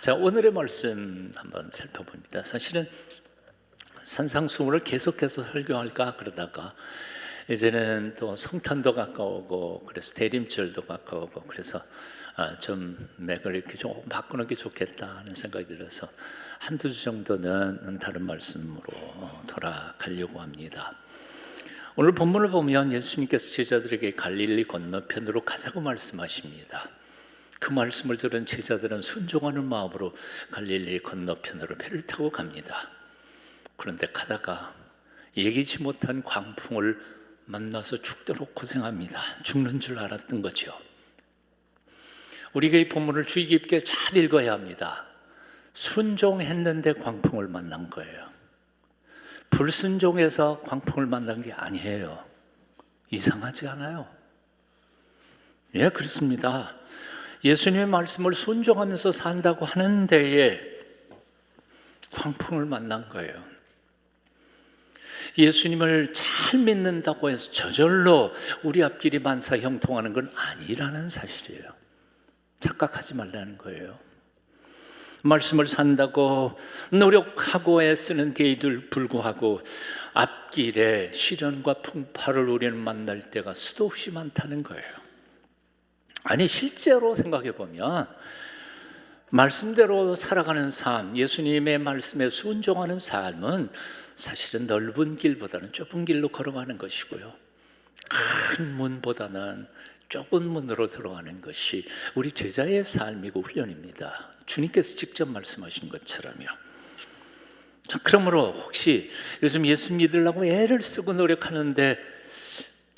자, 오늘의 말씀 한번 살펴봅니다. 사실은 산상수훈을 계속해서 설교할까 그러다가 이제는 또 성탄도 가까우고 그래서 대림절도 가까우고 그래서 좀 맥을 이렇게 조금 바꾸는 게 좋겠다 하는 생각이 들어서 한두 주 정도는 다른 말씀으로 돌아가려고 합니다. 오늘 본문을 보면 예수님께서 제자들에게 갈릴리 건너편으로 가자고 말씀하십니다. 그 말씀을 들은 제자들은 순종하는 마음으로 갈릴리 건너편으로 배를 타고 갑니다. 그런데 가다가 예기치 못한 광풍을 만나서 죽도록 고생합니다. 죽는 줄 알았던 거죠. 우리가 이 본문을 주의 깊게 잘 읽어야 합니다. 순종했는데 광풍을 만난 거예요. 불순종해서 광풍을 만난 게 아니에요. 이상하지 않아요? 예, 그렇습니다. 예수님의 말씀을 순종하면서 산다고 하는 데에 광풍을 만난 거예요. 예수님을 잘 믿는다고 해서 저절로 우리 앞길이 만사 형통하는 건 아니라는 사실이에요. 착각하지 말라는 거예요. 말씀을 산다고 노력하고 애쓰는 데에도 불구하고 앞길에 시련과 풍파를 우리는 만날 때가 수도 없이 많다는 거예요. 아니, 실제로 생각해 보면 말씀대로 살아가는 삶, 예수님의 말씀에 순종하는 삶은 사실은 넓은 길보다는 좁은 길로 걸어가는 것이고요, 큰 문보다는 좁은 문으로 들어가는 것이 우리 제자의 삶이고 훈련입니다. 주님께서 직접 말씀하신 것처럼요. 자, 그러므로 혹시 요즘 예수 믿으려고 애를 쓰고 노력하는데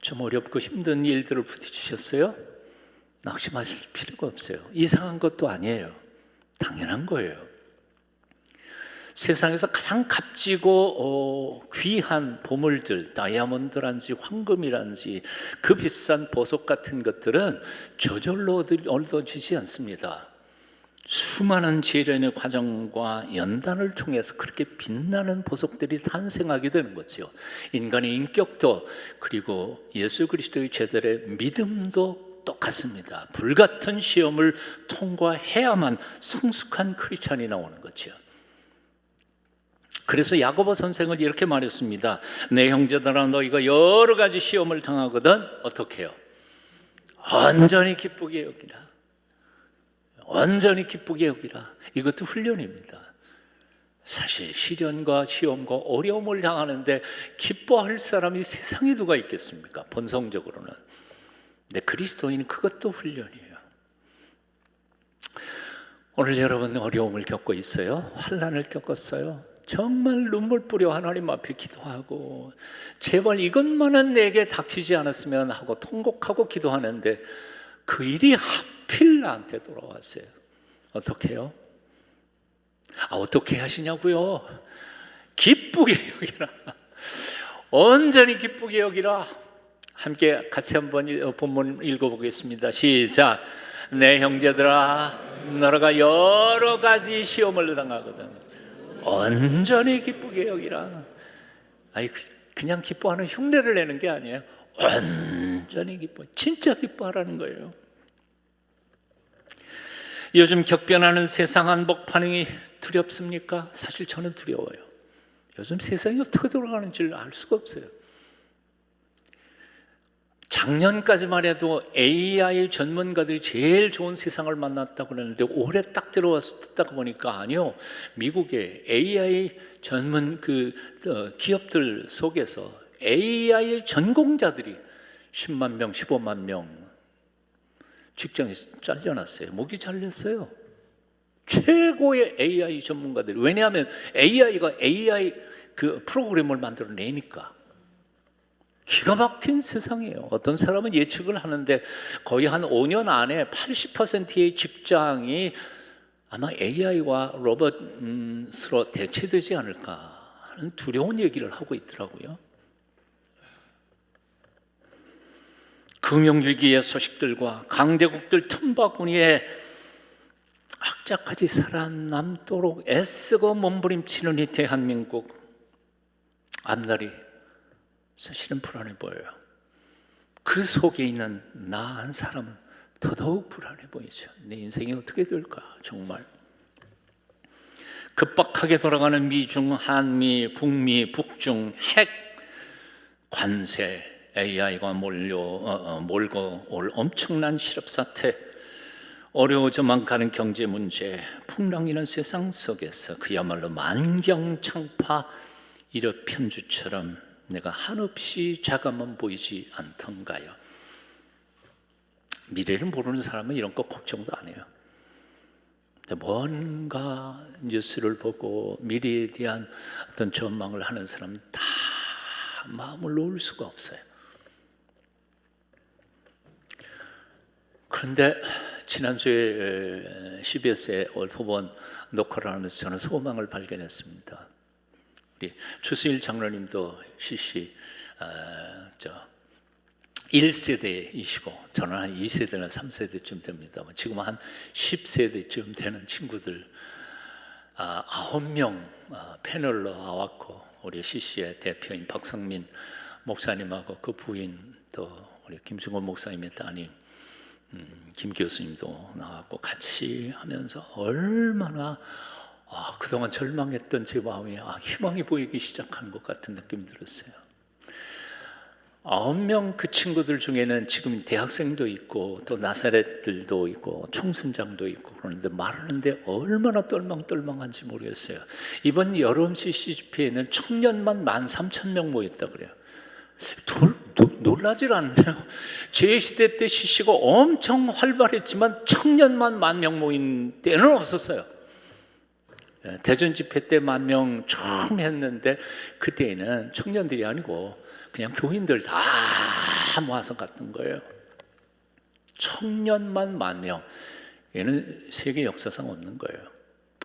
좀 어렵고 힘든 일들을 부딪히셨어요? 낙심하실 필요가 없어요. 이상한 것도 아니에요. 당연한 거예요. 세상에서 가장 값지고 귀한 보물들, 다이아몬드란지 황금이란지 그 비싼 보석 같은 것들은 저절로 얻어지지 않습니다. 수많은 재련의 과정과 연단을 통해서 그렇게 빛나는 보석들이 탄생하게 되는 거죠. 인간의 인격도 그리고 예수 그리스도의 제자들의 믿음도 똑같습니다. 불같은 시험을 통과해야만 성숙한 크리스찬이 나오는 거죠. 그래서 야고보 선생은 이렇게 말했습니다. 내 형제들아, 너희가 여러 가지 시험을 당하거든 어떻게 해요? 온전히 기쁘게 여기라. 온전히 기쁘게 여기라. 이것도 훈련입니다. 사실 시련과 시험과 어려움을 당하는데 기뻐할 사람이 세상에 누가 있겠습니까? 본성적으로는. 근데 그리스도인은 그것도 훈련이에요. 오늘 여러분 어려움을 겪고 있어요? 환난을 겪었어요? 정말 눈물 뿌려 하나님 앞에 기도하고 제발 이것만은 내게 닥치지 않았으면 하고 통곡하고 기도하는데 그 일이 하필 나한테 돌아왔어요. 어떻게 해요? 어떻게 하시냐고요? 기쁘게 여기라. 온전히 기쁘게 여기라. 함께 같이 한번 본문 읽어보겠습니다. 시작. 내 형제들아, 너희가 여러 가지 시험을 당하거든 온전히 기쁘게 여기라. 그냥 기뻐하는 흉내를 내는 게 아니에요. 온전히 기뻐, 진짜 기뻐하라는 거예요. 요즘 격변하는 세상 한복판이 두렵습니까? 사실 저는 두려워요. 요즘 세상이 어떻게 돌아가는지 알 수가 없어요. 작년까지만 해도 AI 전문가들이 제일 좋은 세상을 만났다고 그랬는데 올해 딱 들어와서 듣다가 보니까 아니요, 미국의 AI 전문 기업들 속에서 AI 전공자들이 10만 명, 15만 명 직장에 잘려났어요. 목이 잘렸어요. 최고의 AI 전문가들이. 왜냐하면 AI가 AI 그 프로그램을 만들어내니까. 기가 막힌 세상이에요. 어떤 사람은 예측을 하는데 거의 한 5년 안에 80%의 직장이 아마 AI와 로봇으로 대체되지 않을까 하는 두려운 얘기를 하고 있더라고요. 금융위기의 소식들과 강대국들 틈바구니에 악자까지 살아남도록 애쓰고 몸부림치는 이 대한민국, 앞날이 사실은 불안해 보여요. 그 속에 있는 나 한 사람은 더더욱 불안해 보이죠. 내 인생이 어떻게 될까 정말. 급박하게 돌아가는 미중, 한미, 북미, 북중 핵 관세, AI가 몰고 올 엄청난 실업 사태, 어려워져만 가는 경제 문제, 풍랑이는 세상 속에서 그야말로 만경창파 일어편주처럼 내가 한없이 자감은 보이지 않던가요? 미래를 모르는 사람은 이런 거 걱정도 안 해요. 뭔가 뉴스를 보고 미래에 대한 어떤 전망을 하는 사람은 다 마음을 놓을 수가 없어요. 그런데 지난주에 CBS에 올포본 녹화를 하면서 저는 소망을 발견했습니다. 우리 주수일 장로님도 CC 1세대이시고 저는 한 2세대나 3세대쯤 됩니다. 지금 한 10세대쯤 되는 친구들 9명 패널로 와왔고, 우리 CC의 대표인 박성민 목사님하고 그 부인, 또 우리 김승원 목사님의 따님 김 교수님도 나왔고 같이 하면서 얼마나 그동안 절망했던 제 마음에 희망이 보이기 시작한 것 같은 느낌이 들었어요. 9명 그 친구들 중에는 지금 대학생도 있고 또 나사렛들도 있고 총순장도 있고, 그런데 말하는데 얼마나 똘망똘망한지 모르겠어요. 이번 여름 CCGP에는 청년만 13,000명 모였다 그래요. 놀라질 않네요. 제 시대 때 CC가 엄청 활발했지만 청년만 10,000명 모인 때는 없었어요. 대전 집회 때 10,000명 처음 했는데 그때는 청년들이 아니고 그냥 교인들 다 모아서 갔던 거예요. 청년만 10,000명. 얘는 세계 역사상 없는 거예요.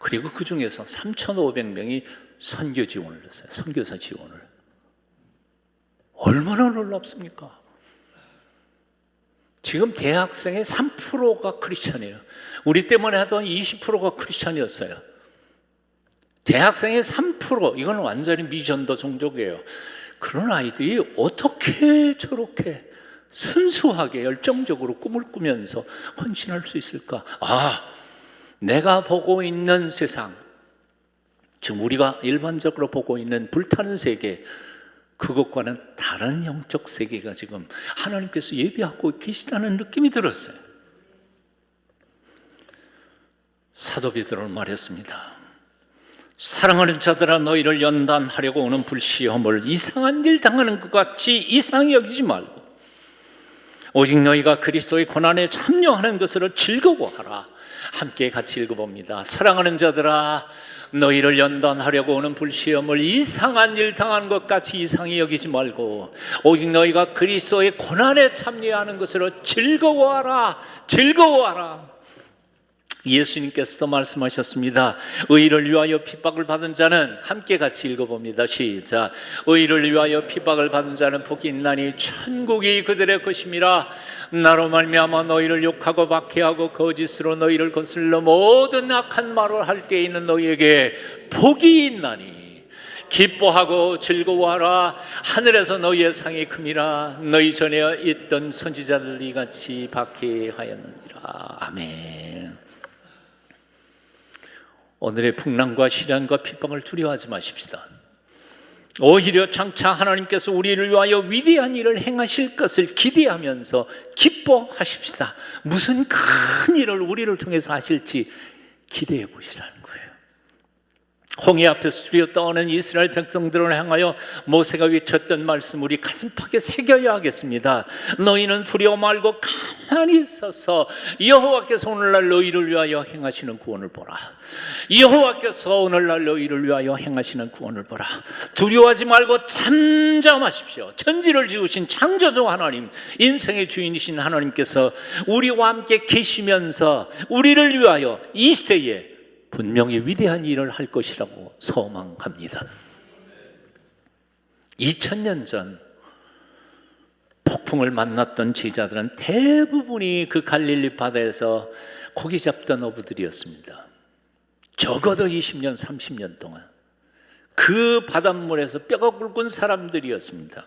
그리고 그 중에서 3,500명이 선교 지원을 했어요. 선교사 지원을. 얼마나 놀랍습니까? 지금 대학생의 3%가 크리스천이에요. 우리 때문에 하던 20%가 크리스천이었어요. 대학생의 3%, 이건 완전히 미전도 종족이에요. 그런 아이들이 어떻게 저렇게 순수하게 열정적으로 꿈을 꾸면서 헌신할 수 있을까? 내가 보고 있는 세상, 지금 우리가 일반적으로 보고 있는 불타는 세계, 그것과는 다른 영적 세계가 지금 하나님께서 예비하고 계시다는 느낌이 들었어요. 사도 베드로는 말했습니다. 사랑하는 자들아, 너희를 연단하려고 오는 불시험을 이상한 일 당하는 것 같이 이상히 여기지 말고 오직 너희가 그리스도의 고난에 참여하는 것으로 즐거워하라. 함께 같이 읽어봅니다. 사랑하는 자들아, 너희를 연단하려고 오는 불시험을 이상한 일 당하는 것 같이 이상히 여기지 말고 오직 너희가 그리스도의 고난에 참여하는 것으로 즐거워하라. 즐거워하라. 예수님께서도 말씀하셨습니다. 의를 위하여 핍박을 받은 자는, 함께 같이 읽어봅니다. 시작. 의를 위하여 핍박을 받은 자는 복이 있나니 천국이 그들의 것임이라. 나로 말미암아 너희를 욕하고 박해하고 거짓으로 너희를 거슬러 모든 악한 말을 할 때에 있는 너희에게 복이 있나니 기뻐하고 즐거워하라. 하늘에서 너희의 상이 큼이라. 너희 전에 있던 선지자들이 같이 박해하였느니라. 아멘. 오늘의 풍랑과 시련과 핍박을 두려워하지 마십시다. 오히려 장차 하나님께서 우리를 위하여 위대한 일을 행하실 것을 기대하면서 기뻐하십시다. 무슨 큰 일을 우리를 통해서 하실지 기대해 보시라는 거예요. 홍해 앞에서 두려워 떠오는 이스라엘 백성들을 향하여 모세가 외쳤던 말씀, 우리 가슴팍에 새겨야 하겠습니다. 너희는 두려워 말고 가만히 있어서 여호와께서 오늘날 너희를 위하여 행하시는 구원을 보라. 여호와께서 오늘날 너희를 위하여 행하시는 구원을 보라. 두려워하지 말고 잠잠하십시오. 천지를 지으신 창조주 하나님, 인생의 주인이신 하나님께서 우리와 함께 계시면서 우리를 위하여 이 시대에 분명히 위대한 일을 할 것이라고 소망합니다. 2000년 전 폭풍을 만났던 제자들은 대부분이 그 갈릴리 바다에서 고기 잡던 어부들이었습니다. 적어도 20년, 30년 동안 그 바닷물에서 뼈가 굵은 사람들이었습니다.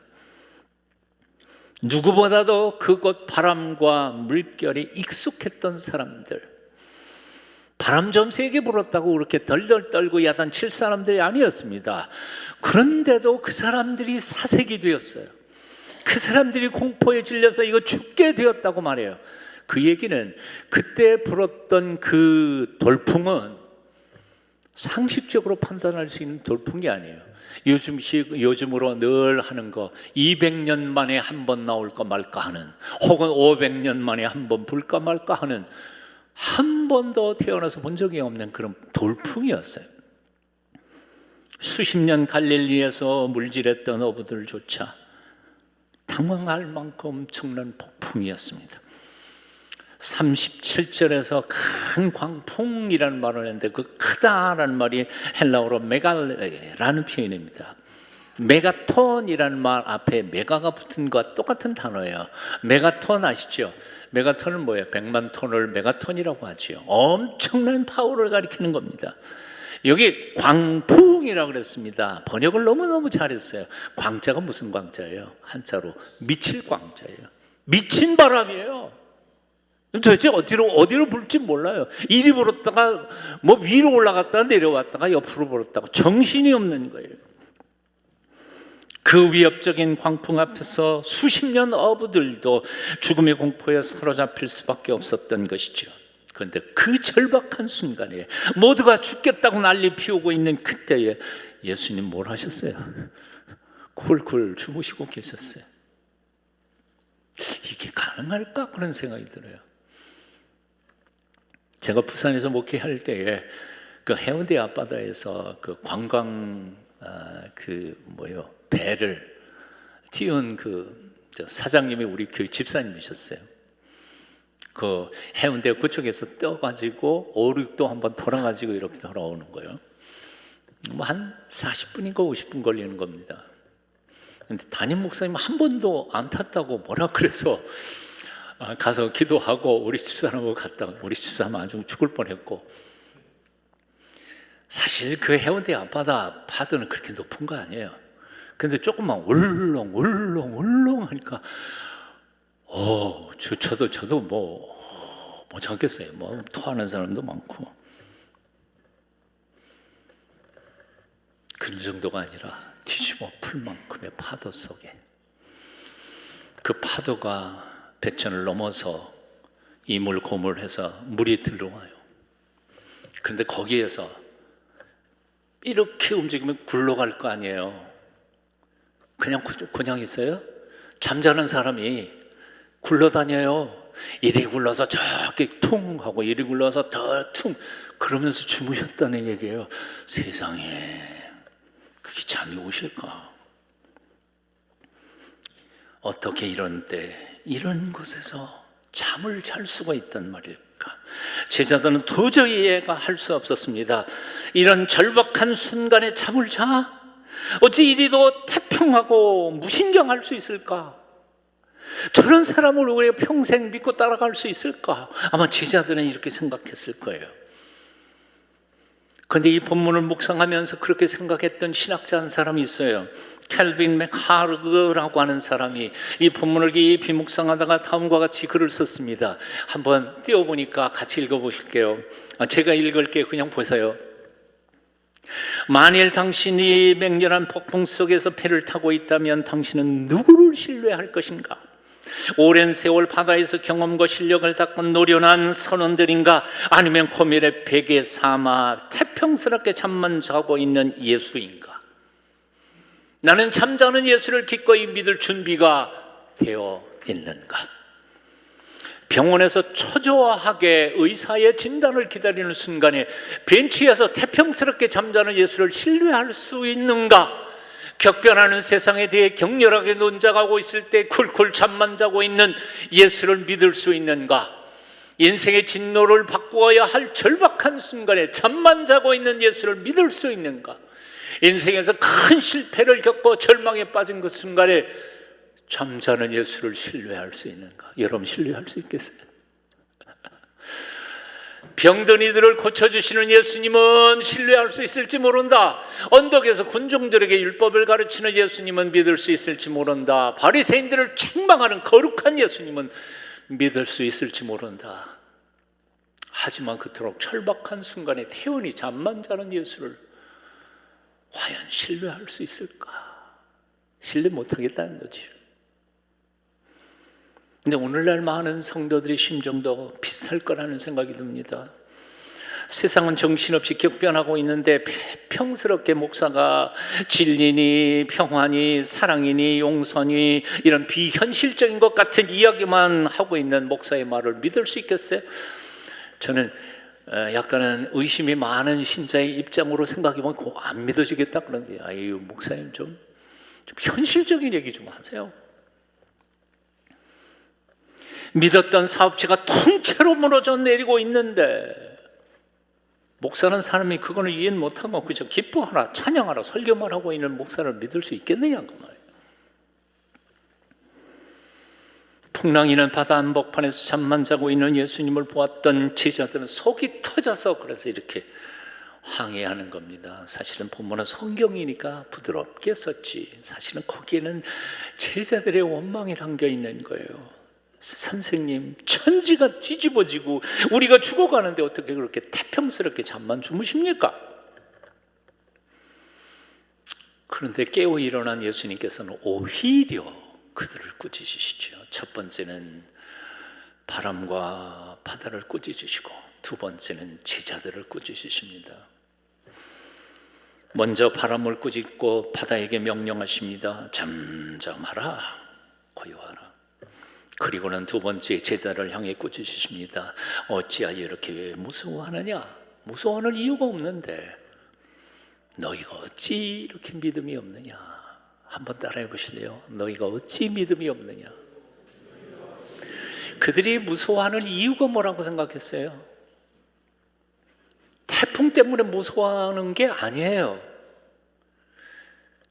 누구보다도 그곳 바람과 물결에 익숙했던 사람들, 바람 좀 세게 불었다고 그렇게 덜덜 떨고 야단칠 사람들이 아니었습니다. 그런데도 그 사람들이 사색이 되었어요. 그 사람들이 공포에 질려서 이거 죽게 되었다고 말해요. 그 얘기는 그때 불었던 그 돌풍은 상식적으로 판단할 수 있는 돌풍이 아니에요. 요즘으로 늘 하는 거 200년 만에 한 번 나올까 말까 하는, 혹은 500년 만에 한 번 불까 말까 하는, 한 번도 태어나서 본 적이 없는 그런 돌풍이었어요. 수십 년 갈릴리에서 물질했던 어부들조차 당황할 만큼 엄청난 폭풍이었습니다. 37절에서 큰 광풍이라는 말을 했는데 그 크다라는 말이 헬라어로 메갈레라는 표현입니다. 메가톤이라는 말 앞에 메가가 붙은 것과 똑같은 단어예요. 메가톤 아시죠? 메가톤은 뭐예요? 100만 톤을 메가톤이라고 하죠. 엄청난 파워를 가리키는 겁니다. 여기 광풍이라고 그랬습니다. 번역을 너무너무 잘했어요. 광자가 무슨 광자예요? 한자로 미칠 광자예요. 미친 바람이에요. 도대체 어디로 불지 몰라요. 이리 불었다가 뭐 위로 올라갔다가 내려왔다가 옆으로 불었다가 정신이 없는 거예요. 그 위협적인 광풍 앞에서 수십 년 어부들도 죽음의 공포에 사로잡힐 수밖에 없었던 것이죠. 그런데 그 절박한 순간에 모두가 죽겠다고 난리 피우고 있는 그때에 예수님 뭘 하셨어요? 쿨쿨 주무시고 계셨어요. 이게 가능할까? 그런 생각이 들어요. 제가 부산에서 목회할 때에 그 해운대 앞바다에서 그 관광 배를 띄운 그 사장님이 우리 교회 집사님이셨어요. 그 해운대 그쪽에서 떠가지고 5, 6도 한번 돌아가지고 이렇게 돌아오는 거예요. 뭐 한 40분인가 50분 걸리는 겁니다. 근데 담임 목사님 한 번도 안 탔다고 뭐라 그래서 가서 기도하고 우리 집사람하고 갔다가 우리 집사람 아주 죽을 뻔했고, 사실 그 해운대 앞바다 파도는 그렇게 높은 거 아니에요. 근데 조금만 울렁 하니까 저도 못 참겠어요. 뭐 토하는 사람도 많고. 그 정도가 아니라 뒤집어 풀 만큼의 파도 속에 그 파도가 배천을 넘어서 이물 고물해서 물이 들어와요. 그런데 거기에서 이렇게 움직이면 굴러갈 거 아니에요. 그냥 있어요? 잠자는 사람이 굴러다녀요. 이리 굴러서 저기 퉁 하고 이리 굴러서 더 퉁, 그러면서 주무셨다는 얘기예요. 세상에 그게 잠이 오실까? 어떻게 이런 때 이런 곳에서 잠을 잘 수가 있단 말일까? 제자들은 도저히 이해가 할 수 없었습니다. 이런 절박한 순간에 잠을 자? 어찌 이리도 태평하고 무신경할 수 있을까? 저런 사람을 우리가 평생 믿고 따라갈 수 있을까? 아마 제자들은 이렇게 생각했을 거예요. 그런데 이 본문을 묵상하면서 그렇게 생각했던 신학자 한 사람이 있어요. 켈빈 맥하르그라고 하는 사람이 이 본문을 깊이 묵상하다가 다음과 같이 글을 썼습니다. 한번 띄워보니까 같이 읽어보실게요. 제가 읽을게요. 그냥 보세요. 만일 당신이 맹렬한 폭풍 속에서 배를 타고 있다면 당신은 누구를 신뢰할 것인가? 오랜 세월 바다에서 경험과 실력을 닦고 노련한 선원들인가? 아니면 코밀의 베개 삼아 태평스럽게 잠만 자고 있는 예수인가? 나는 잠자는 예수를 기꺼이 믿을 준비가 되어 있는가? 병원에서 초조하게 의사의 진단을 기다리는 순간에 벤치에서 태평스럽게 잠자는 예수를 신뢰할 수 있는가? 격변하는 세상에 대해 격렬하게 논쟁하고 있을 때 쿨쿨 잠만 자고 있는 예수를 믿을 수 있는가? 인생의 진로를 바꾸어야 할 절박한 순간에 잠만 자고 있는 예수를 믿을 수 있는가? 인생에서 큰 실패를 겪고 절망에 빠진 그 순간에 잠자는 예수를 신뢰할 수 있는가? 여러분 신뢰할 수 있겠어요? 병든 이들을 고쳐주시는 예수님은 신뢰할 수 있을지 모른다. 언덕에서 군중들에게 율법을 가르치는 예수님은 믿을 수 있을지 모른다. 바리새인들을 책망하는 거룩한 예수님은 믿을 수 있을지 모른다. 하지만 그토록 철박한 순간에 태연히 잠만 자는 예수를 과연 신뢰할 수 있을까? 신뢰 못하겠다는 거지. 근데 오늘날 많은 성도들의 심정도 비슷할 거라는 생각이 듭니다. 세상은 정신없이 격변하고 있는데 평스럽게 목사가 진리니 평화니 사랑이니 용서니 이런 비현실적인 것 같은 이야기만 하고 있는 목사의 말을 믿을 수 있겠어요? 저는 약간은 의심이 많은 신자의 입장으로 생각해보면 그거 안 믿어지겠다 그런 게, 아유 목사님 좀 현실적인 얘기 좀 하세요. 믿었던 사업체가 통째로 무너져 내리고 있는데 목사는 사람이 그거는 이해 못하고 그저 기뻐하라 찬양하라 설교만 하고 있는 목사를 믿을 수 있겠느냐 그 말이에요. 풍랑이는 바다 한복판에서 잠만 자고 있는 예수님을 보았던 제자들은 속이 터져서 그래서 이렇게 항의하는 겁니다. 사실은 본문은 성경이니까 부드럽게 썼지 사실은 거기에는 제자들의 원망이 담겨 있는 거예요. 선생님, 천지가 뒤집어지고 우리가 죽어가는데 어떻게 그렇게 태평스럽게 잠만 주무십니까? 그런데 깨어 일어난 예수님께서는 오히려 그들을 꾸짖으시죠. 첫 번째는 바람과 바다를 꾸짖으시고 두 번째는 제자들을 꾸짖으십니다. 먼저 바람을 꾸짖고 바다에게 명령하십니다. 잠잠하라, 고요하라. 그리고는 두 번째 제자를 향해 꾸짖으십니다. 어찌하여 이렇게 무서워하느냐? 무서워하는 이유가 없는데 너희가 어찌 이렇게 믿음이 없느냐? 한번 따라해 보실래요? 너희가 어찌 믿음이 없느냐? 그들이 무서워하는 이유가 뭐라고 생각했어요? 태풍 때문에 무서워하는 게 아니에요.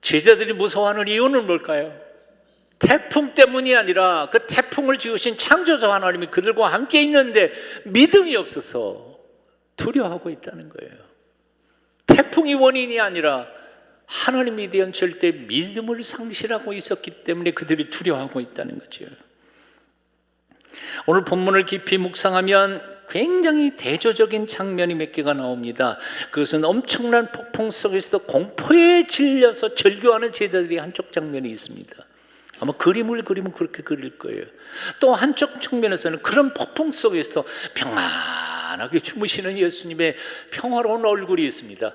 제자들이 무서워하는 이유는 뭘까요? 태풍 때문이 아니라 그 태풍을 지으신 창조자 하나님이 그들과 함께 있는데 믿음이 없어서 두려워하고 있다는 거예요. 태풍이 원인이 아니라 하나님에 대한 절대 믿음을 상실하고 있었기 때문에 그들이 두려워하고 있다는 거죠. 오늘 본문을 깊이 묵상하면 굉장히 대조적인 장면이 몇 개가 나옵니다. 그것은 엄청난 폭풍 속에서도 공포에 질려서 절규하는 제자들이 한쪽 장면이 있습니다. 아마 그림을 그리면 그렇게 그릴 거예요. 또 한쪽 측면에서는 그런 폭풍 속에서 평안하게 주무시는 예수님의 평화로운 얼굴이 있습니다.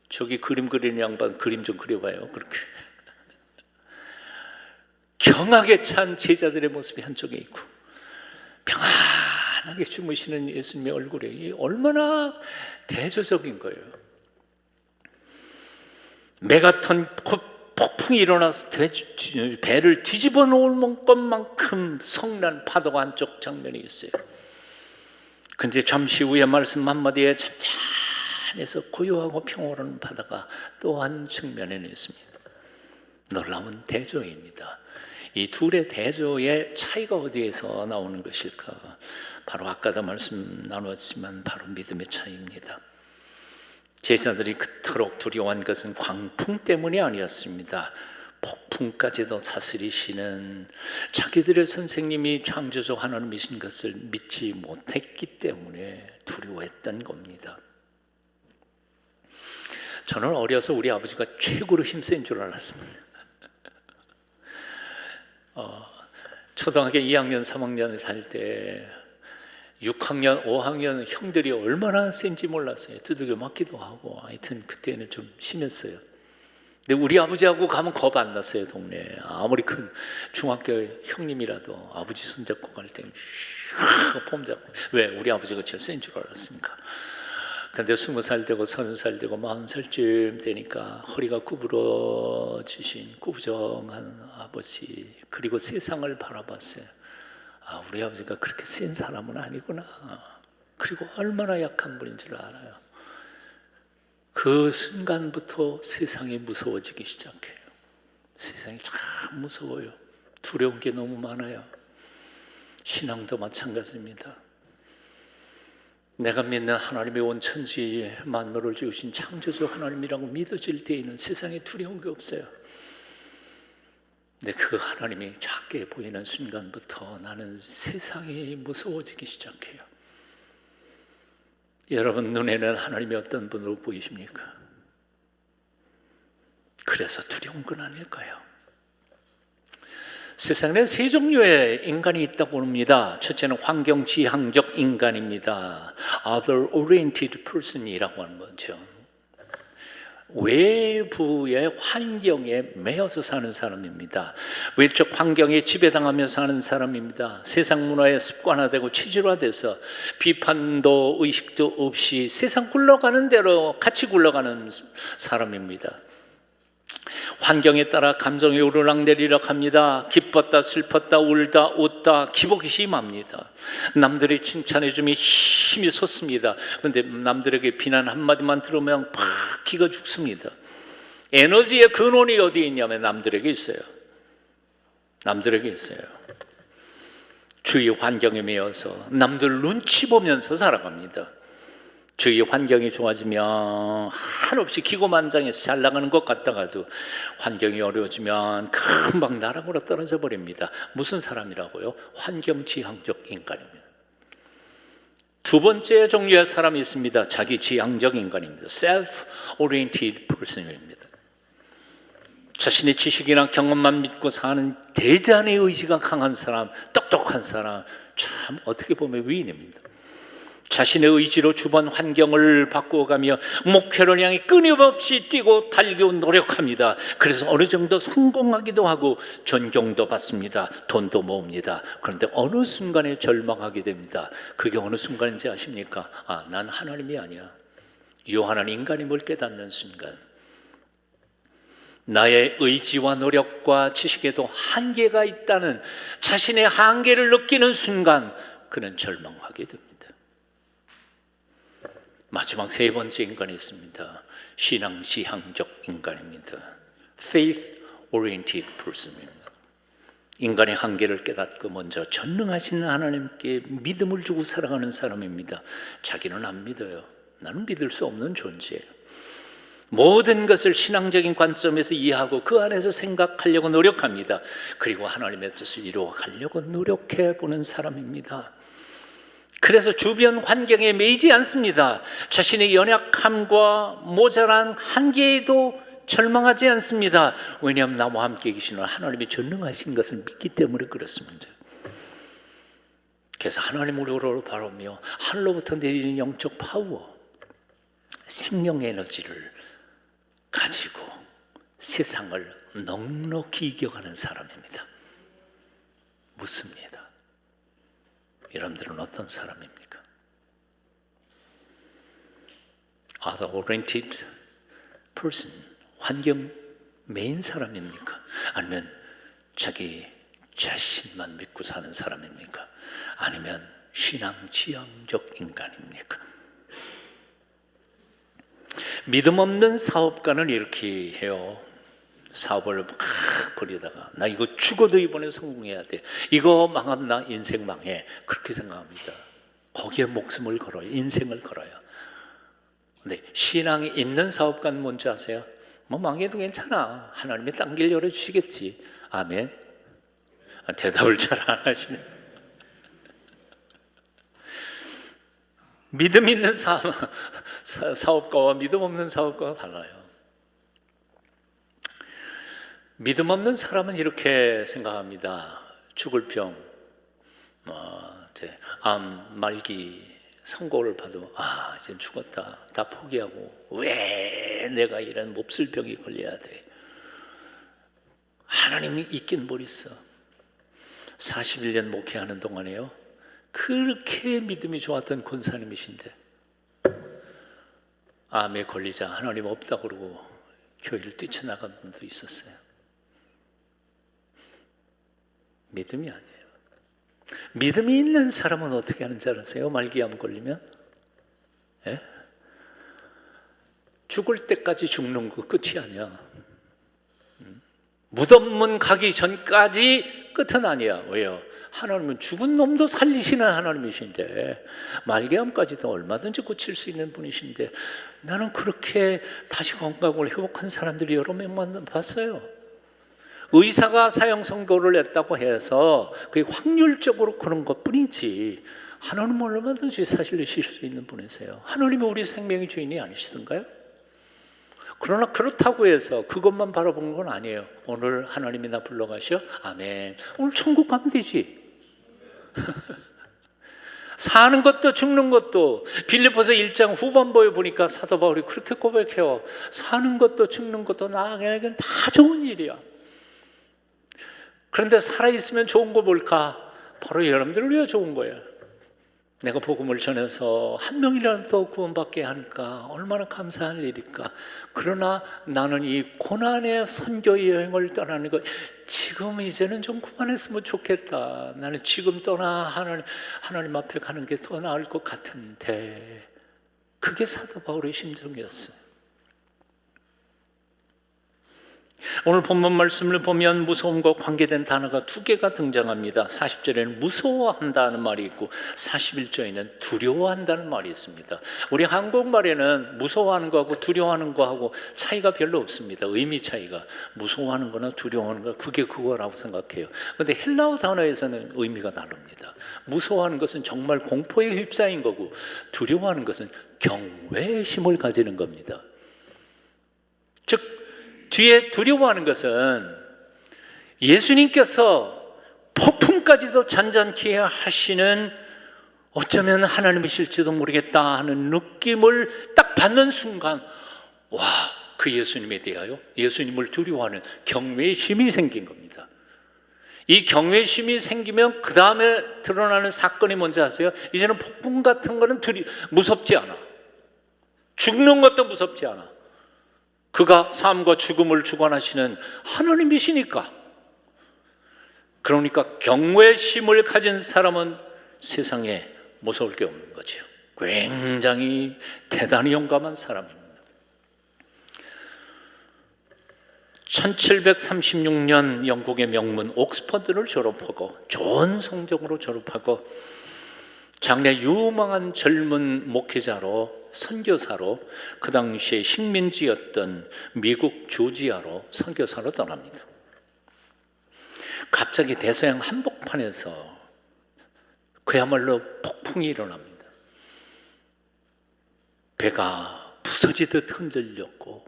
저기 그림 그리는 양반 그림 좀 그려봐요. 그렇게 경악에 찬 제자들의 모습이 한쪽에 있고 평안하게 주무시는 예수님의 얼굴이 얼마나 대조적인 거예요. 메가톤 폭풍이 일어나서 배를 뒤집어 놓을 것만큼 성난 파도가 한쪽 장면에 있어요. 근데 잠시 후에 말씀 한마디에 잠잠해서 고요하고 평화로운 바다가 또 한 측면에는 있습니다. 놀라운 대조입니다. 이 둘의 대조의 차이가 어디에서 나오는 것일까? 바로 아까도 말씀 나눴지만 바로 믿음의 차이입니다. 제자들이 그토록 두려워한 것은 광풍 때문이 아니었습니다. 폭풍까지도 다스리시는 자기들의 선생님이 창조주 하나님이신 것을 믿지 못했기 때문에 두려워했던 겁니다. 저는 어려서 우리 아버지가 최고로 힘센 줄 알았습니다. 초등학교 2학년, 3학년을 살 때 6학년, 5학년 형들이 얼마나 센지 몰랐어요. 두들겨 맞기도 하고 하여튼 그때는 좀 심했어요. 근데 우리 아버지하고 가면 겁 안 났어요. 동네에 아무리 큰 중학교 형님이라도 아버지 손잡고 갈 때 폼 잡고. 왜? 우리 아버지가 제일 센 줄 알았으니까. 근데 20살 되고 30살 되고 40살쯤 되니까 허리가 구부러지신 꾸부정한 아버지, 그리고 세상을 바라봤어요. 아, 우리 아버지가 그렇게 센 사람은 아니구나. 그리고 얼마나 약한 분인 줄 알아요. 그 순간부터 세상이 무서워지기 시작해요. 세상이 참 무서워요. 두려운 게 너무 많아요. 신앙도 마찬가지입니다. 내가 믿는 하나님의 온 천지 만물을 지으신 창조주 하나님이라고 믿어질 때에는 세상에 두려운 게 없어요. 근데 그 하나님이 작게 보이는 순간부터 나는 세상이 무서워지기 시작해요. 여러분 눈에는 하나님이 어떤 분으로 보이십니까? 그래서 두려운 건 아닐까요? 세상에는 세 종류의 인간이 있다고 합니다. 첫째는 환경지향적 인간입니다. Other oriented person이라고 하는 거죠. 외부의 환경에 매여서 사는 사람입니다. 외적 환경에 지배당하며 사는 사람입니다. 세상 문화에 습관화되고 체질화돼서 비판도 의식도 없이 세상 굴러가는 대로 같이 굴러가는 사람입니다. 환경에 따라 감정이 오르락내리락 합니다. 기뻤다 슬펐다 울다 웃다 기복이 심합니다. 남들이 칭찬해주면 힘이 솟습니다. 그런데 남들에게 비난 한마디만 들으면 팍 기가 죽습니다. 에너지의 근원이 어디에 있냐면 남들에게 있어요. 남들에게 있어요. 주위 환경에 매여서 남들 눈치 보면서 살아갑니다. 주위 환경이 좋아지면 한없이 기고만장해서 잘 나가는 것 같다가도 환경이 어려워지면 금방 나락으로 떨어져 버립니다. 무슨 사람이라고요? 환경지향적 인간입니다. 두 번째 종류의 사람이 있습니다. 자기지향적 인간입니다. Self-oriented person입니다. 자신의 지식이나 경험만 믿고 사는 대단의 의지가 강한 사람, 똑똑한 사람, 참 어떻게 보면 위인입니다. 자신의 의지로 주변 환경을 바꾸어가며 목표를 향해 끊임없이 뛰고 달리고 노력합니다. 그래서 어느 정도 성공하기도 하고 존경도 받습니다. 돈도 모읍니다. 그런데 어느 순간에 절망하게 됩니다. 그게 어느 순간인지 아십니까? 난 하나님이 아니야. 유한한 인간임을 깨닫는 순간, 나의 의지와 노력과 지식에도 한계가 있다는 자신의 한계를 느끼는 순간 그는 절망하게 됩니다. 마지막 세 번째 인간이 있습니다. 신앙지향적 인간입니다. Faith-oriented person입니다. 인간의 한계를 깨닫고 먼저 전능하신 하나님께 믿음을 주고 살아가는 사람입니다. 자기는 안 믿어요. 나는 믿을 수 없는 존재예요. 모든 것을 신앙적인 관점에서 이해하고 그 안에서 생각하려고 노력합니다. 그리고 하나님의 뜻을 이루어가려고 노력해보는 사람입니다. 그래서 주변 환경에 매이지 않습니다. 자신의 연약함과 모자란 한계에도 절망하지 않습니다. 왜냐하면 나와 함께 계시는 하나님이 전능하신 것을 믿기 때문에 그렇습니다. 그래서 하나님으로 바라보며 하늘로부터 내리는 영적 파워, 생명 에너지를 가지고 세상을 넉넉히 이겨가는 사람입니다. 묻습니다. 여러분들은 어떤 사람입니까? Other oriented person, 환경 메인 사람입니까? 아니면 자기 자신만 믿고 사는 사람입니까? 아니면 신앙지향적 인간입니까? 믿음 없는 사업가는 이렇게 해요. 사업을 막 벌이다가 나 이거 죽어도 이번에 성공해야 돼, 이거 망하면 나 인생 망해, 그렇게 생각합니다. 거기에 목숨을 걸어요. 인생을 걸어요. 근데 신앙이 있는 사업가는 뭔지 아세요? 뭐 망해도 괜찮아, 하나님이 딴 길 열어주시겠지. 아멘. 대답을 잘 안 하시네. 믿음 있는 사업가와 믿음 없는 사업가가 달라요. 믿음 없는 사람은 이렇게 생각합니다. 죽을 병, 암, 말기 선고를 받으면 이제 죽었다, 다 포기하고 왜 내가 이런 몹쓸 병이 걸려야 돼. 하나님이 있긴 뭘 있어. 41년 목회하는 동안에요, 그렇게 믿음이 좋았던 권사님이신데 암에 걸리자 하나님 없다고 그러고 교회를 뛰쳐나간 분도 있었어요. 믿음이 아니에요. 믿음이 있는 사람은 어떻게 하는지 아세요? 말기암 걸리면 죽을 때까지 죽는 거 끝이 아니야. 무덤문 가기 전까지 끝은 아니야. 왜요? 하나님은 죽은 놈도 살리시는 하나님이신데, 말기암까지도 얼마든지 고칠 수 있는 분이신데, 나는 그렇게 다시 건강을 회복한 사람들이 여러 명만 봤어요. 의사가 사형 선고를 했다고 해서 그게 확률적으로 그런 것 뿐이지 하나님 얼마든지 사실이실 수 있는 분이세요. 하나님이 우리 생명의 주인이 아니시던가요? 그러나 그렇다고 해서 그것만 바라보는 건 아니에요. 오늘 하나님이 나 불러가셔? 아멘. 오늘 천국 가면 되지. 사는 것도 죽는 것도 빌립보서 1장 후반부에 보니까 사도 바울이 그렇게 고백해요. 사는 것도 죽는 것도 나에게는 다 좋은 일이야. 그런데 살아있으면 좋은 거 뭘까? 바로 여러분들을 위해 좋은 거예요. 내가 복음을 전해서 한 명이라도 구원받게 하니까 얼마나 감사한 일일까. 그러나 나는 이 고난의 선교 여행을 떠나는 것, 지금 이제는 좀 그만했으면 좋겠다. 나는 지금 떠나 하나님 앞에 가는 게 더 나을 것 같은데, 그게 사도 바울의 심정이었어요. 오늘 본문 말씀을 보면 무서움과 관계된 단어가 두 개가 등장합니다. 40절에는 무서워한다는 말이 있고 41절에는 두려워한다는 말이 있습니다. 우리 한국말에는 무서워하는 거하고 두려워하는 거하고 차이가 별로 없습니다. 의미 차이가. 무서워하는 거나 두려워하는 거, 그게 그거라고 생각해요. 그런데 헬라어 단어에서는 의미가 다릅니다. 무서워하는 것은 정말 공포에 휩싸인 거고, 두려워하는 것은 경외심을 가지는 겁니다. 즉 뒤에 두려워하는 것은 예수님께서 폭풍까지도 잔잔케 하시는, 어쩌면 하나님이실지도 모르겠다 하는 느낌을 딱 받는 순간, 와, 그 예수님에 대하여 예수님을 두려워하는 경외심이 생긴 겁니다. 이 경외심이 생기면 그 다음에 드러나는 사건이 뭔지 아세요? 이제는 폭풍 같은 거는 무섭지 않아. 죽는 것도 무섭지 않아. 그가 삶과 죽음을 주관하시는 하나님이시니까. 그러니까 경외심을 가진 사람은 세상에 무서울 게 없는 거죠. 굉장히 대단히 용감한 사람입니다. 1736년 영국의 명문 옥스퍼드를 졸업하고 좋은 성적으로 졸업하고 장래 유망한 젊은 목회자로, 선교사로, 그 당시에 식민지였던 미국 조지아로 선교사로 떠납니다. 갑자기 대서양 한복판에서 그야말로 폭풍이 일어납니다. 배가 부서지듯 흔들렸고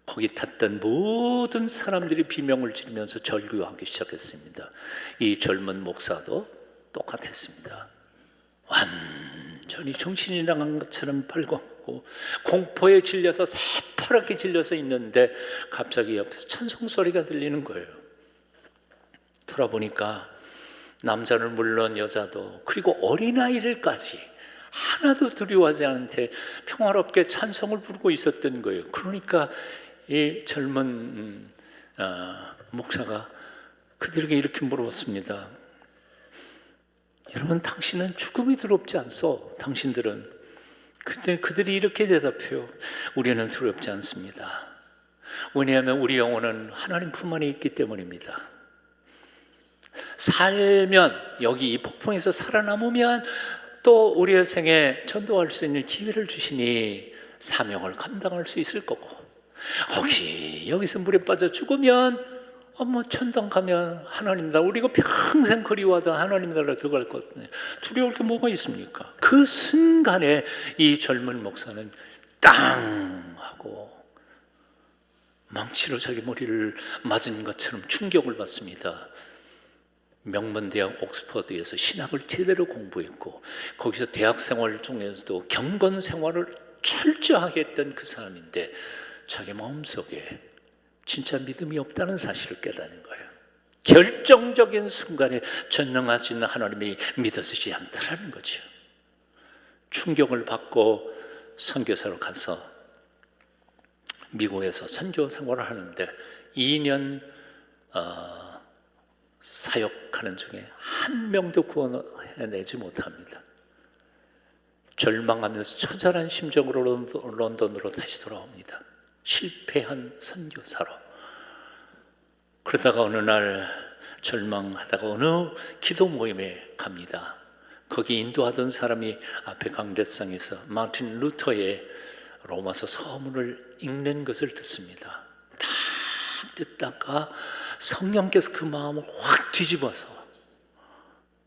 거기 탔던 모든 사람들이 비명을 지르면서 절규하기 시작했습니다. 이 젊은 목사도 똑같았습니다. 완전히 정신이 나간 것처럼 발광하고 공포에 질려서 새파랗게 질려서 있는데 갑자기 옆에서 찬송 소리가 들리는 거예요. 돌아보니까 남자는 물론 여자도, 그리고 어린아이들까지 하나도 두려워하지 않은 채 평화롭게 찬송을 부르고 있었던 거예요. 그러니까 이 젊은 목사가 그들에게 이렇게 물어봤습니다. 여러분, 당신은 죽음이 두렵지 않소? 당신들은? 그때 그들이 이렇게 대답해요. 우리는 두렵지 않습니다. 왜냐하면 우리 영혼은 하나님 품 안에 있기 때문입니다. 살면, 여기 이 폭풍에서 살아남으면 또 우리의 생에 전도할 수 있는 기회를 주시니 사명을 감당할 수 있을 거고, 혹시 여기서 물에 빠져 죽으면 천당 가면 하나님 나라, 우리가 평생 그리워하던 하나님 나라에 들어갈 것 같네. 두려울 게 뭐가 있습니까? 그 순간에 이 젊은 목사는 땅 하고 망치로 자기 머리를 맞은 것처럼 충격을 받습니다. 명문대학 옥스퍼드에서 신학을 제대로 공부했고 거기서 대학 생활 중에서도 경건 생활을 철저하게 했던 그 사람인데 자기 마음속에 진짜 믿음이 없다는 사실을 깨닫는 거예요. 결정적인 순간에 전능하신 하나님이 믿어지지 않더라는 거죠. 충격을 받고 선교사로 가서 미국에서 선교 생활을 하는데 2년 사역하는 중에 한 명도 구원해내지 못합니다. 절망하면서 처절한 심정으로 런던으로 다시 돌아옵니다. 실패한 선교사로. 그러다가 어느 날 절망하다가 어느 기도 모임에 갑니다. 거기 인도하던 사람이 앞에 강대상에서 마틴 루터의 로마서 서문을 읽는 것을 듣습니다. 다 듣다가 성령께서 그 마음을 확 뒤집어서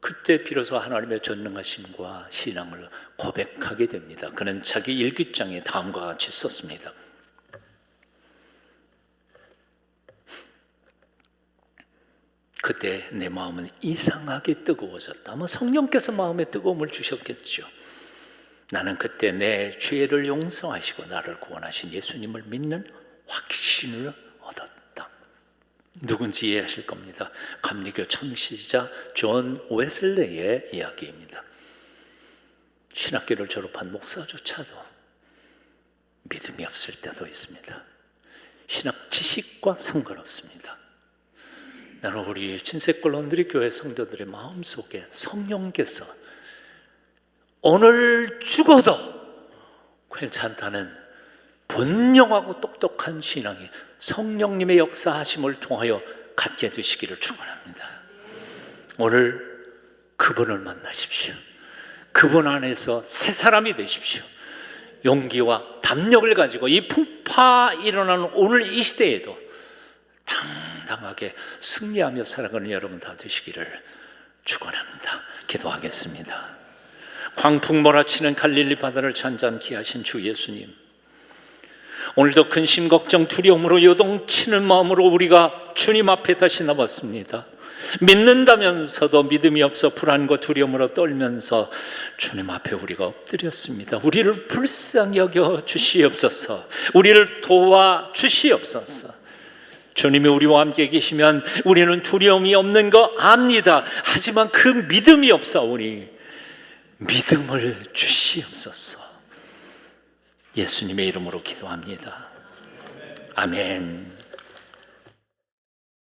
그때 비로소 하나님의 전능하심과 신앙을 고백하게 됩니다. 그는 자기 일기장에 다음과 같이 썼습니다. 그때 내 마음은 이상하게 뜨거워졌다. 아마 성령께서 마음에 뜨거움을 주셨겠죠. 나는 그때 내 죄를 용서하시고 나를 구원하신 예수님을 믿는 확신을 얻었다. 누군지 이해하실 겁니다. 감리교 창시자 존 웨슬레의 이야기입니다. 신학교를 졸업한 목사조차도 믿음이 없을 때도 있습니다. 신학 지식과 상관없습니다. 나는 우리 친색골론들이 교회 성도들의 마음속에 성령께서 오늘 죽어도 괜찮다는 분명하고 똑똑한 신앙이 성령님의 역사하심을 통하여 갖게 되시기를 축원합니다. 오늘 그분을 만나십시오. 그분 안에서 새 사람이 되십시오. 용기와 담력을 가지고 이 풍파 일어나는 오늘 이 시대에도 당당하게 승리하며 살아가는 여러분 다 되시기를 축원합니다. 기도하겠습니다. 광풍 몰아치는 갈릴리 바다를 잔잔케 하신 주 예수님, 오늘도 근심 걱정 두려움으로 요동치는 마음으로 우리가 주님 앞에 다시 나왔습니다. 믿는다면서도 믿음이 없어 불안과 두려움으로 떨면서 주님 앞에 우리가 엎드렸습니다. 우리를 불쌍히 여겨 주시옵소서. 우리를 도와 주시옵소서. 주님이 우리와 함께 계시면 우리는 두려움이 없는 거 압니다. 하지만 그 믿음이 없사오니 믿음을 주시옵소서. 예수님의 이름으로 기도합니다. 아멘.